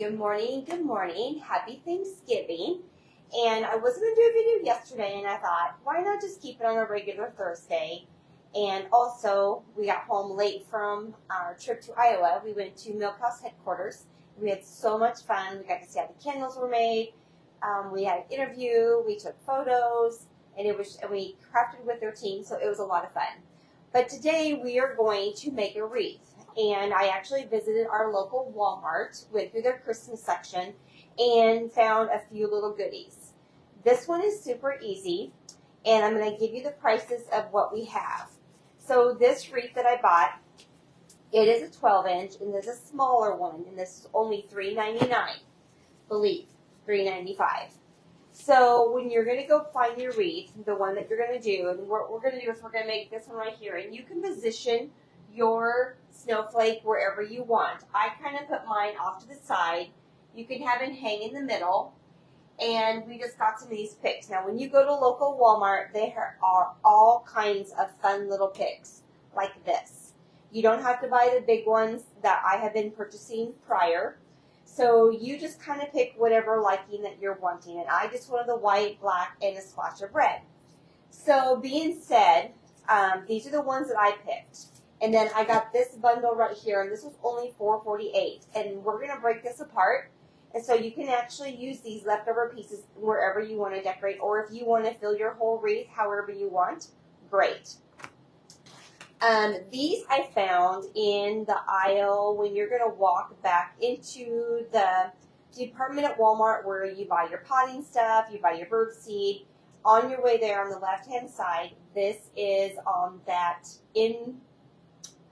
Good morning, good morning. Happy Thanksgiving. And I was going to do a video yesterday, and I thought, why not just keep it on a regular Thursday? And also, we got home late from our trip to Iowa. We went to Milk House headquarters. We had so much fun. We got to see how the candles were made. We had an interview. We took photos, and we crafted with their team, so it was a lot of fun. But today, we are going to make a wreath. And I actually visited our local Walmart, went through their Christmas section, and found a few little goodies. This one is super easy, and I'm going to give you the prices of what we have. So this wreath that I bought, it is a 12-inch, and there's a smaller one, and this is only $3.99. Believe, $3.95. So when you're going to go find your wreath, the one that you're going to do, and what we're going to do is we're going to make this one right here, and you can position your snowflake wherever you want. I kind of put mine off to the side. You can have it hang in the middle. And we just got some of these picks. Now, when you go to local Walmart, there are all kinds of fun little picks like this. You don't have to buy the big ones that I have been purchasing prior. So you just kind of pick whatever liking that you're wanting. And I just wanted the white, black, and a splash of red. So being said, these are the ones that I picked. And then I got this bundle right here, and this was only $4.48. And we're going to break this apart. And so you can actually use these leftover pieces wherever you want to decorate, or if you want to fill your whole wreath however you want, great. These I found in the aisle when you're going to walk back into the department at Walmart where you buy your potting stuff, you buy your bird seed. On your way there on the left-hand side, this is on that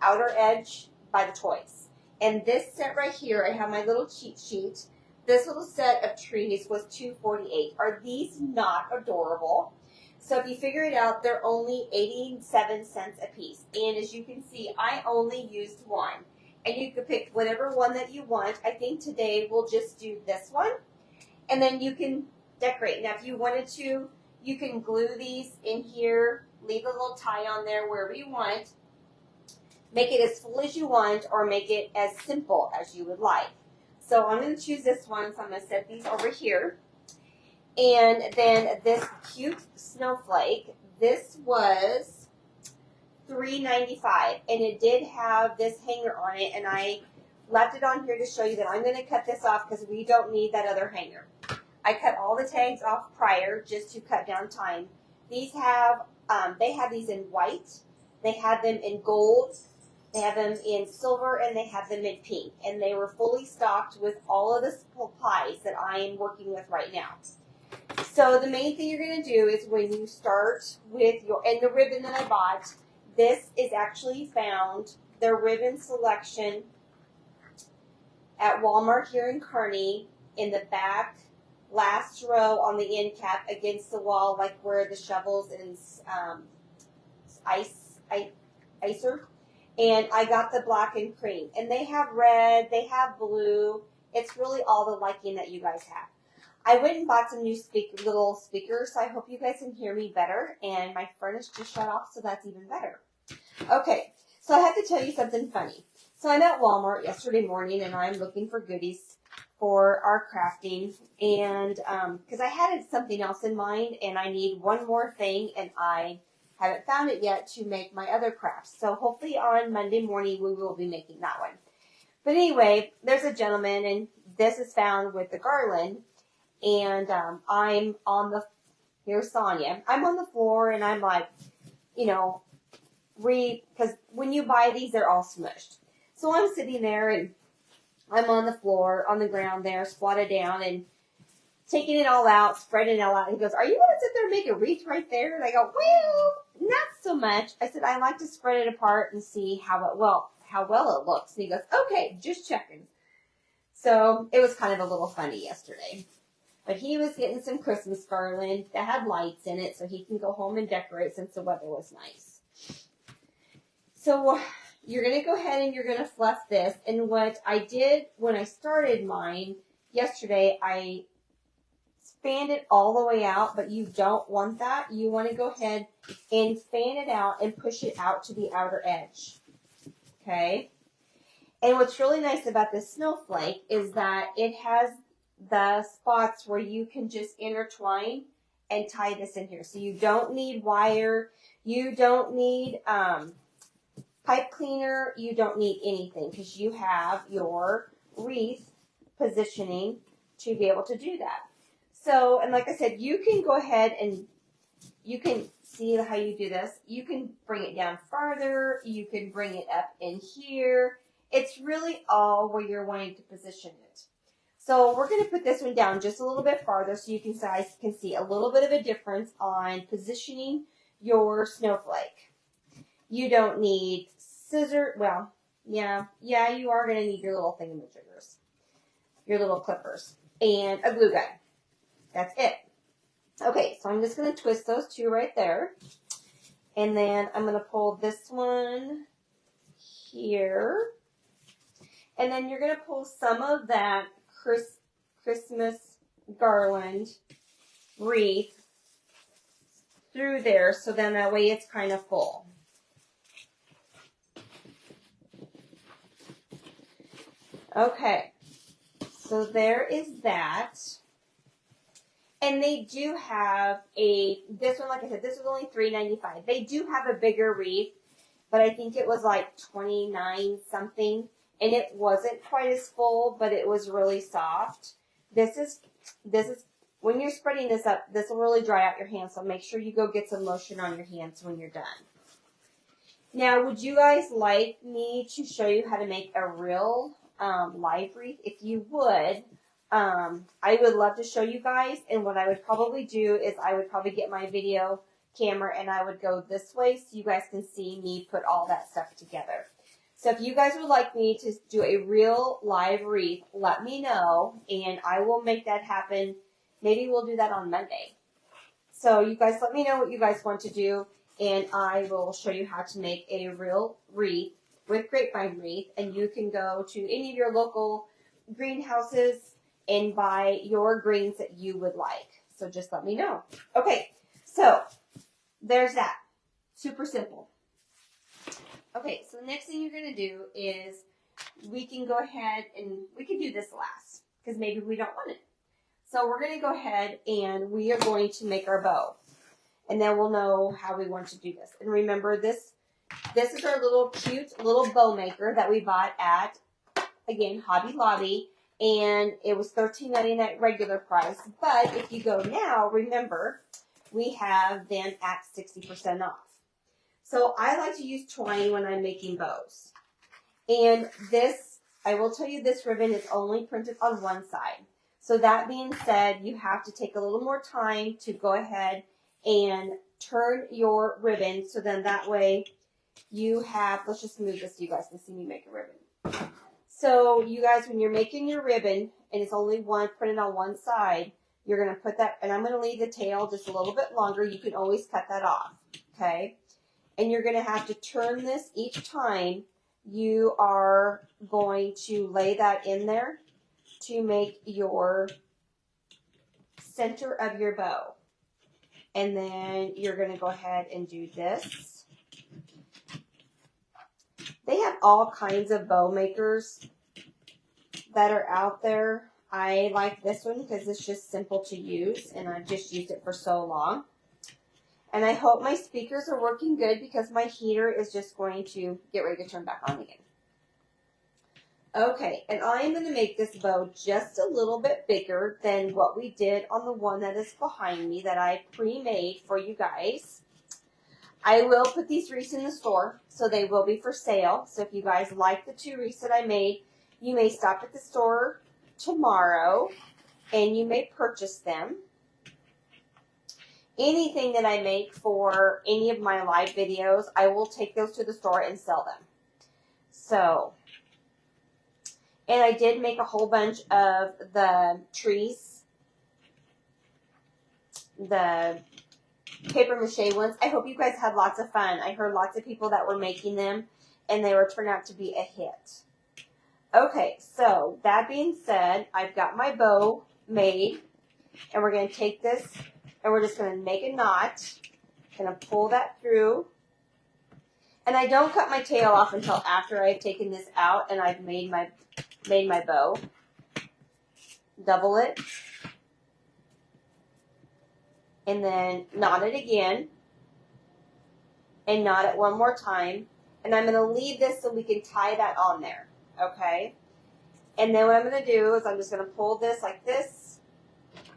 outer edge by the toys. And this set right here, I have my little cheat sheet. This little set of trees was $2.48. Are these not adorable? So if you figure it out, they're only 87 cents a piece. And as you can see, I only used one. And you could pick whatever one that you want. I think today we'll just do this one. And then you can decorate. Now if you wanted to, you can glue these in here, leave a little tie on there wherever you want. Make it as full as you want, or make it as simple as you would like. So I'm going to choose this one, so I'm going to set these over here. And then this cute snowflake, this was $3.95, and it did have this hanger on it, and I left it on here to show you that I'm going to cut this off because we don't need that other hanger. I cut all the tags off prior just to cut down time. These have, they have these in white, they have them in gold, they have them in silver, and they have them in pink. And they were fully stocked with all of the supplies that I am working with right now. So the main thing you're going to do is when you start with and the ribbon that I bought, this is actually found, the ribbon selection at Walmart here in Kearney, in the back last row on the end cap against the wall, like where the shovels and icer. And I got the black and cream. And they have red, they have blue. It's really all the liking that you guys have. I went and bought some new little speakers, so I hope you guys can hear me better. And my furnace just shut off, so that's even better. Okay, so I have to tell you something funny. So I'm at Walmart yesterday morning, and I'm looking for goodies for our crafting. And because I had something else in mind, and I need one more thing, and I haven't found it yet to make my other crafts. So hopefully on Monday morning we will be making that one. But anyway, there's a gentleman, and this is found with the garland. And I'm on here's Sonya. I'm on the floor, and I'm like, you know, because when you buy these, they're all smushed. So I'm sitting there, and I'm on the floor, on the ground there, squatted down, and taking it all out, spreading it all out. He goes, are you going to sit there and make a wreath right there? And I go, well, not so much. I said, I like to spread it apart and see how well it looks. And he goes, okay, just checking. So it was kind of a little funny yesterday. But he was getting some Christmas garland that had lights in it so he can go home and decorate since the weather was nice. So you're going to go ahead and you're going to fluff this. And what I did when I started mine yesterday, I fanned it all the way out, but you don't want that. You want to go ahead and fan it out and push it out to the outer edge. Okay? And what's really nice about this snowflake is that it has the spots where you can just intertwine and tie this in here. So you don't need wire, you don't need pipe cleaner, you don't need anything because you have your wreath positioning to be able to do that. So, and like I said, you can go ahead and you can see how you do this. You can bring it down farther, you can bring it up in here. It's really all where you're wanting to position it. So we're going to put this one down just a little bit farther so you guys can see a little bit of a difference on positioning your snowflake. You don't need scissors. Well, yeah, you are going to need your little thingamajiggers, your little clippers, and a glue gun. That's it. Okay, so I'm just going to twist those two right there. And then I'm going to pull this one here. And then you're going to pull some of that Christmas garland wreath through there, so then that way it's kind of full. Okay, so there is that. And they do have this one, like I said, this was only $3.95. They do have a bigger wreath, but I think it was like $29 something. And it wasn't quite as full, but it was really soft. This is when you're spreading this up, this will really dry out your hands. So make sure you go get some lotion on your hands when you're done. Now, would you guys like me to show you how to make a real live wreath? If you would, I would love to show you guys. And what I would probably do is I would probably get my video camera and I would go this way so you guys can see me put all that stuff together. So if you guys would like me to do a real live wreath, let me know, and I will make that happen. Maybe we'll do that on Monday. So you guys let me know what you guys want to do, and I will show you how to make a real wreath with grapevine wreath, and you can go to any of your local greenhouses and buy your greens that you would like. So just let me know. Okay, so there's that. Super simple. Okay, so the next thing you're going to do is we can go ahead and we can do this last because maybe we don't want it. So we're going to go ahead and we are going to make our bow. And then we'll know how we want to do this. And remember, this is our little cute little bow maker that we bought at, again, Hobby Lobby. And it was $13.99 regular price. But if you go now, remember, we have them at 60% off. So I like to use twine when I'm making bows. And this, I will tell you, this ribbon is only printed on one side. So that being said, you have to take a little more time to go ahead and turn your ribbon. So then that way you have, let's just move this so you guys can see me make a ribbon. So you guys, when you're making your ribbon and it's only one printed on one side, you're going to put that, and I'm going to leave the tail just a little bit longer. You can always cut that off, okay? And you're going to have to turn this each time you are going to lay that in there to make your center of your bow. And then you're going to go ahead and do this. They have all kinds of bow makers that are out there. I like this one because it's just simple to use, and I've just used it for so long. And I hope my speakers are working good because my heater is just going to get ready to turn back on again. Okay, and I am going to make this bow just a little bit bigger than what we did on the one that is behind me that I pre-made for you guys. I will put these wreaths in the store, so they will be for sale. So if you guys like the two wreaths that I made, you may stop at the store tomorrow and you may purchase them. Anything that I make for any of my live videos, I will take those to the store and sell them. So, and I did make a whole bunch of the trees, the paper mache ones. I hope you guys had lots of fun. I heard lots of people that were making them, and they were turned out to be a hit. Okay, so that being said, I've got my bow made, and we're going to take this, and we're just going to make a knot. Going to pull that through. And I don't cut my tail off until after I've taken this out and I've made my bow. Double it. And then knot it again. And knot it one more time. And I'm going to leave this so we can tie that on there. Okay? And then what I'm going to do is I'm just going to pull this like this.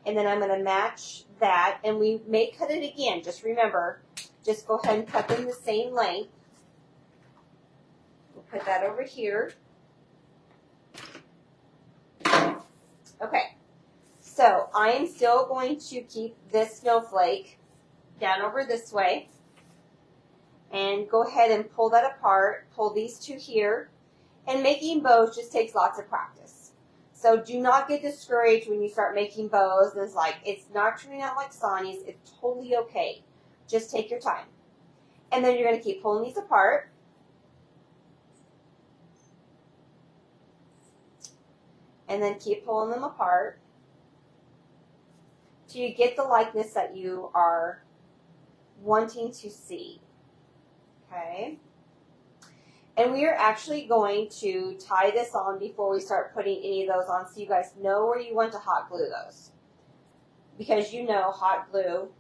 And then I'm going to match that. And we may cut it again. Just remember, just go ahead and cut them the same length. We'll put that over here. Okay. So I am still going to keep this snowflake down over this way. And go ahead and pull that apart. Pull these two here. And making bows just takes lots of practice. So do not get discouraged when you start making bows. And it's like, it's not turning out like Sonya's. It's totally okay. Just take your time. And then you're going to keep pulling these apart. And then keep pulling them apart. Till you get the likeness that you are wanting to see. Okay? And we are actually going to tie this on before we start putting any of those on so you guys know where you want to hot glue those. Because you know hot glue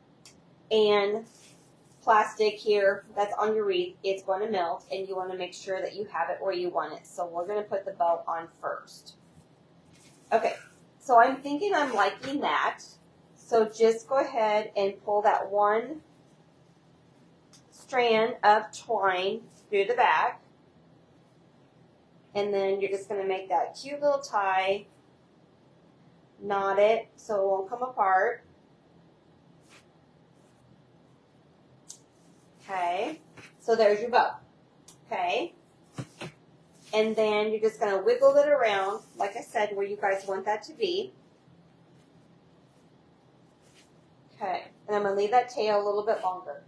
and plastic here that's on your wreath, it's going to melt and you want to make sure that you have it where you want it. So we're going to put the bow on first. Okay, so I'm thinking I'm liking that. So just go ahead and pull that one strand of twine through the back. And then you're just going to make that cute little tie, knot it so it won't come apart. Okay, so there's your bow. Okay, and then you're just going to wiggle it around, like I said, where you guys want that to be. Okay, and I'm going to leave that tail a little bit longer.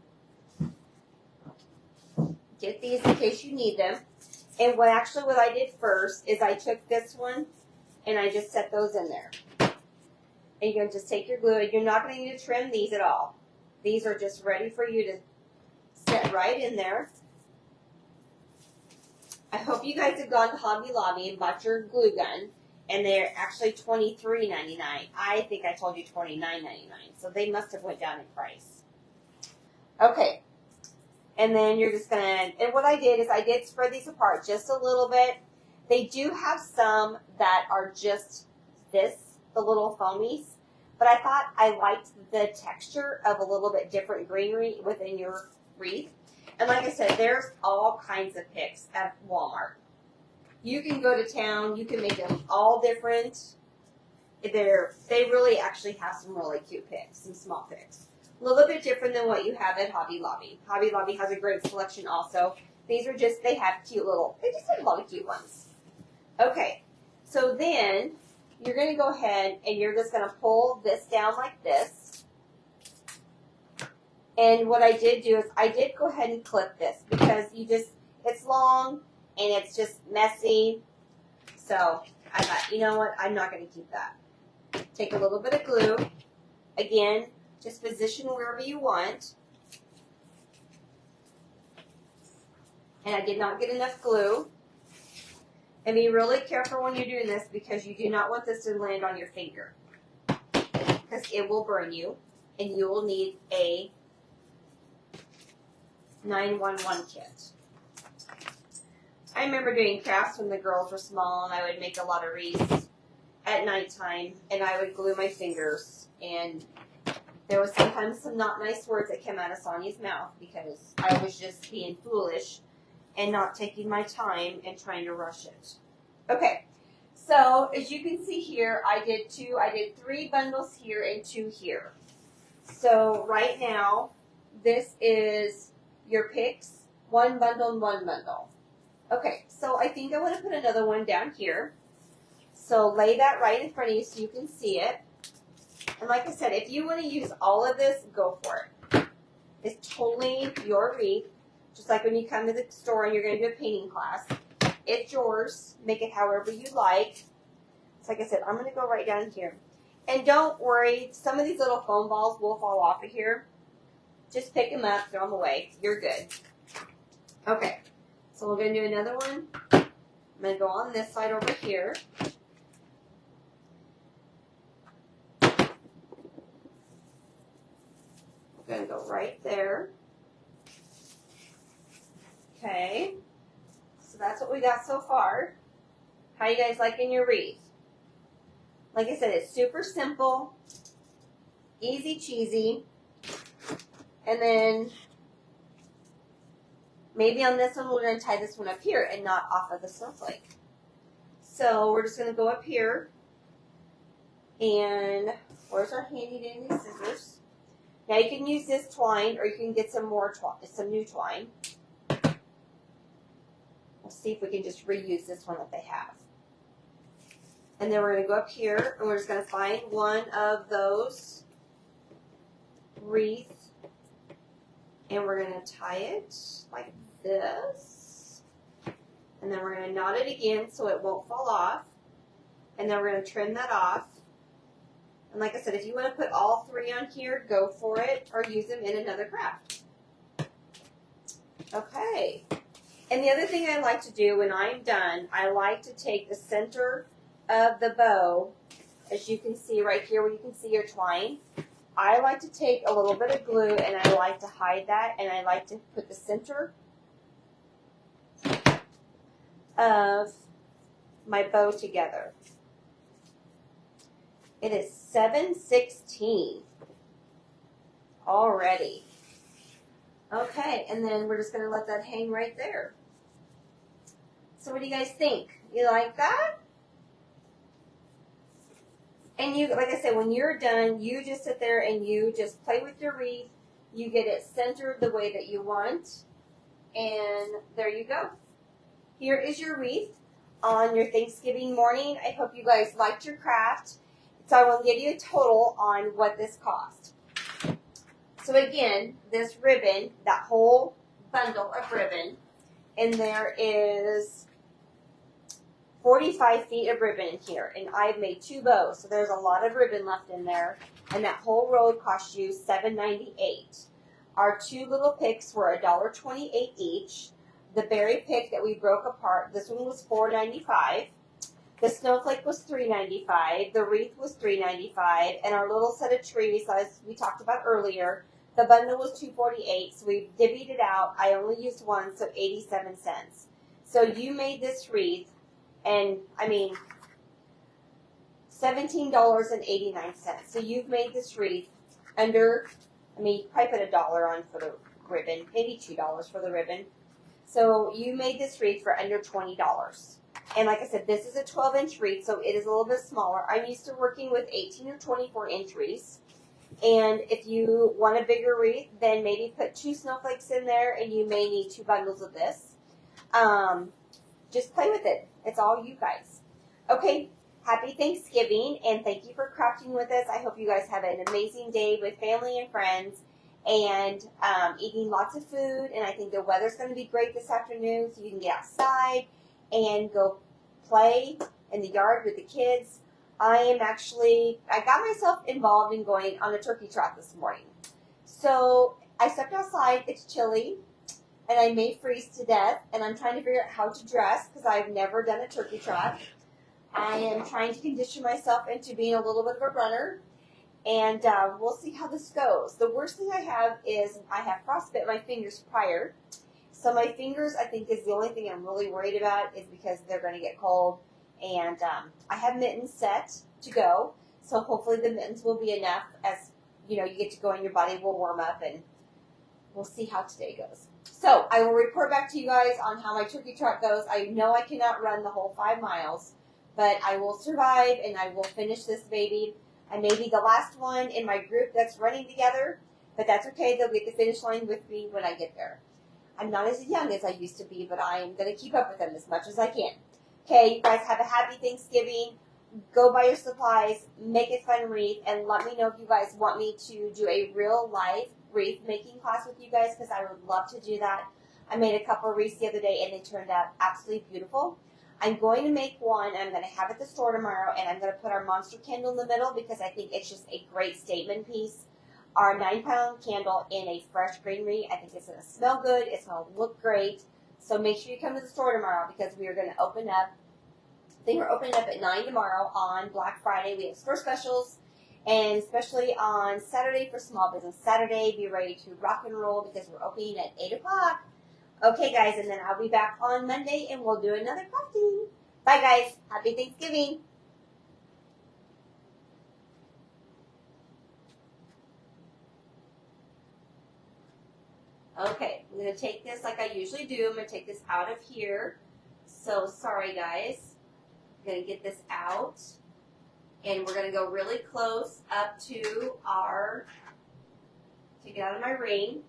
Get these in case you need them. And what I did first is I took this one and I just set those in there. And you're going to just take your glue. You're not going to need to trim these at all. These are just ready for you to set right in there. I hope you guys have gone to Hobby Lobby and bought your glue gun. And they're actually $23.99. I think I told you $29.99. So they must have went down in price. Okay. And then you're just going to, and what I did is I did spread these apart just a little bit. They do have some that are just this, the little foamies. But I thought I liked the texture of a little bit different greenery within your wreath. And like I said, there's all kinds of picks at Walmart. You can go to town. You can make them all different. They really actually have some really cute picks, some small picks. A little bit different than what you have at Hobby Lobby. Hobby Lobby has a great selection also. These are just, they have cute little, they just have a lot of cute ones. Okay, so then you're going to go ahead and you're just going to pull this down like this. And what I did do is I did go ahead and clip this because it's long and it's just messy. So I thought, you know what, I'm not going to keep that. Take a little bit of glue. Again, just position wherever you want. And I did not get enough glue. And be really careful when you're doing this because you do not want this to land on your finger. Because it will burn you. And you will need a 911 kit. I remember doing crafts when the girls were small and I would make a lot of wreaths at nighttime. And I would glue my fingers. And there was sometimes some not nice words that came out of Sonya's mouth because I was just being foolish and not taking my time and trying to rush it. Okay, so as you can see here, I did 3 bundles here and 2 here. So right now, this is your picks, 1 bundle and 1 bundle. Okay, so I think I want to put another one down here. So lay that right in front of you so you can see it. And like I said, if you want to use all of this, go for it. It's totally your wreath. Just like when you come to the store and you're going to do a painting class. It's yours. Make it however you like. So like I said, I'm going to go right down here. And don't worry, some of these little foam balls will fall off of here. Just pick them up, throw them away. You're good. Okay, so we're going to do another one. I'm going to go on this side over here. I'm going to go right there. Okay, so that's what we got so far. How you guys liking your wreath? Like I said, it's super simple, easy cheesy. And then maybe on this one, we're going to tie this one up here and not off of the snowflake. So we're just going to go up here. And where's our handy dandy scissors? Now you can use this twine or you can get some more twine, some new twine. We'll see if we can just reuse this one that they have. And then we're going to go up here and we're just going to find one of those wreaths. And we're going to tie it like this. And then we're going to knot it again so it won't fall off. And then we're going to trim that off. And like I said, if you want to put all three on here, go for it, or use them in another craft. Okay. And the other thing I like to do when I'm done, I like to take the center of the bow, as you can see right here where you can see your twine. I like to take a little bit of glue and I like to hide that, and I like to put the center of my bow together. It is 7:16 already. Okay, and then we're just going to let that hang right there. So what do you guys think? You like that? And you, like I said, when you're done, you just sit there and you just play with your wreath. You get it centered the way that you want. And there you go. Here is your wreath on your Thanksgiving morning. I hope you guys liked your craft. So I will give you a total on what this cost. So again, this ribbon, that whole bundle of ribbon, and there is 45 feet of ribbon in here, and I've made 2 bows, so there's a lot of ribbon left in there, and that whole roll cost you $7.98. Our 2 little picks were $1.28 each. The berry pick that we broke apart, this one was $4.95. The snowflake was $3.95. The wreath was $3.95, and our little set of trees, as we talked about earlier, the bundle was $2.48. So we divvied it out. I only used one, so 87 cents. So you made this wreath. And, I mean, $17.89. So you've made this wreath under, I mean, you probably put $1 on for the ribbon, maybe $2 for the ribbon. So you made this wreath for under $20. And like I said, this is a 12-inch wreath, so it is a little bit smaller. I'm used to working with 18 or 24-inch wreaths. And if you want a bigger wreath, then maybe put 2 snowflakes in there, and you may need 2 bundles of this. Just play with it. It's all you guys. Okay, happy Thanksgiving, and thank you for crafting with us. I hope you guys have an amazing day with family and friends, and eating lots of food. And I think the weather's going to be great this afternoon, so you can get outside and go play in the yard with the kids. I got myself involved in going on a turkey trot this morning. So I stepped outside. It's chilly. And I may freeze to death, and I'm trying to figure out how to dress because I've never done a turkey trot. I am trying to condition myself into being a little bit of a runner, and we'll see how this goes. The worst thing I have is I have frostbit my fingers prior. So my fingers, I think, is the only thing I'm really worried about is because they're going to get cold. And I have mittens set to go, so hopefully the mittens will be enough as, you know, you get to go and your body will warm up, and we'll see how today goes. So I will report back to you guys on how my turkey trot goes. I know I cannot run the whole 5 miles, but I will survive and I will finish this baby. I may be the last one in my group that's running together, but that's okay. They'll get the finish line with me when I get there. I'm not as young as I used to be, but I am going to keep up with them as much as I can. Okay, you guys have a happy Thanksgiving. Go buy your supplies, make a fun wreath, and let me know if you guys want me to do a real life wreath making class with you guys, because I would love to do that. I made a couple of wreaths the other day, and they turned out absolutely beautiful. I'm going to make one, and I'm going to have it at the store tomorrow, and I'm going to put our monster candle in the middle because I think it's just a great statement piece. Our 9-pound candle in a fresh greenery. I think it's going to smell good. It's going to look great. So make sure you come to the store tomorrow because we are going to open up. I think we're opening up at 9 tomorrow on Black Friday. We have store specials, and especially on Saturday for Small Business Saturday, be ready to rock and roll because we're opening at 8 o'clock. Okay, guys, and then I'll be back on Monday, and we'll do another crafting. Bye, guys. Happy Thanksgiving. Okay, I'm going to take this like I usually do. I'm going to take this out of here. So, sorry, guys. I'm going to get this out. And we're going to go really close up to our, take it out of my ring.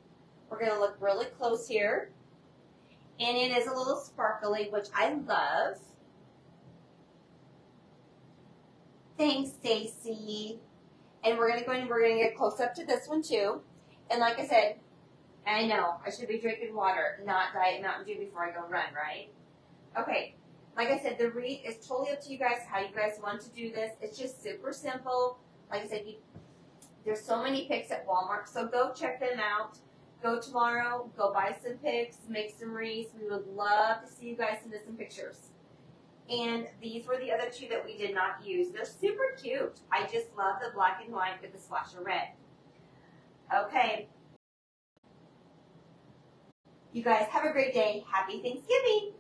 We're going to look really close here. And it is a little sparkly, which I love. Thanks, Stacy. And we're going to go in and we're going to get close up to this one too. And like I said, I know I should be drinking water, not Diet Mountain Dew before I go run, right? Okay. Like I said, the wreath is totally up to you guys, how you guys want to do this. It's just super simple. Like I said, there's so many picks at Walmart, so go check them out. Go tomorrow, go buy some picks, make some wreaths. We would love to see you guys send us some pictures. And these were the other two that we did not use. They're super cute. I just love the black and white with the splash of red. Okay. You guys have a great day. Happy Thanksgiving.